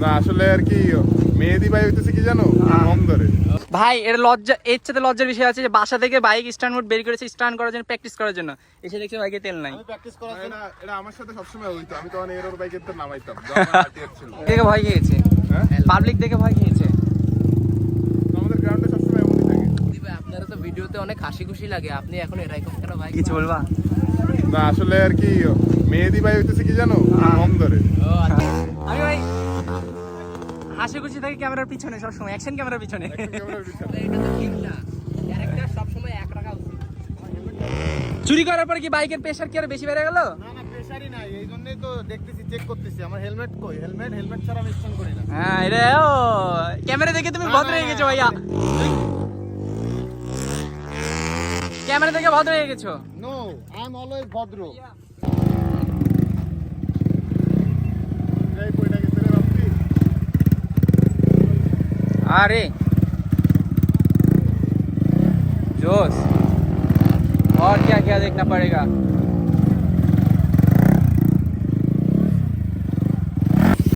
না আসলে আর কি মেহেদি ভাই হইতেছে কি জানো, কম ধরে ভাই এর লজ্জা, এর সাথে লজ্জার বিষয় আছে যে বাসা থেকে বাইক স্ট্যান্ড মোড বের করেছে স্ট্যান্ড করার জন্য, প্র্যাকটিস করার জন্য। এসে দেখছি বাইকে তেল নাই। আমি প্র্যাকটিস করার জন্য এটা আমার সাথে সবসময় হইতো। আমি তখন এর ওর বাইকের তো নামাইতাম ছিল। দেখে ভয় খেয়েছে, হ্যাঁ পাবলিক দেখে ভয় খেয়েছে। আমাদের গ্রাউন্ডে সবসময় এমনই থাকে। আপনারা তো ভিডিওতে অনেক হাসি খুশি লাগে, আপনি এখন এরকম কেন ভাই? কিছু বলবা? না আসলে আর কি মেহেদি ভাই হইতেছে কি জানো, কম ধরে। আমি ভাই হাসি খুশি থাকি ক্যামেরার পিছনে, সবসময় অ্যাকশন ক্যামেরার পিছনে। ক্যামেরার পিছনে। এটা তো ঠিক না, ক্যারেক্টার সবসময় এক রাখা উচিত। চুরি করার পরে কি বাইকের প্রেসার কি আরো বেশি বেড়ে গেল? না না প্রেসারই নাই, এই জন্যই তো দেখতেছি, চেক করতেছি আমার হেলমেট কই। হেলমেট ছাড়া আমি স্ট্যান্ড করি না। হ্যাঁ এটা ও ক্যামেরা দেখে তুমি ভদ্র হয়ে গেছো ভাইয়া, ক্যামেরা দেখে ভদ্র হয়ে গেছো। নো, আই এম অলওয়েজ ভদ্র। এই কইটা গেছে রে বাপি। अरे जोश, और क्या क्या देखना पड़ेगा।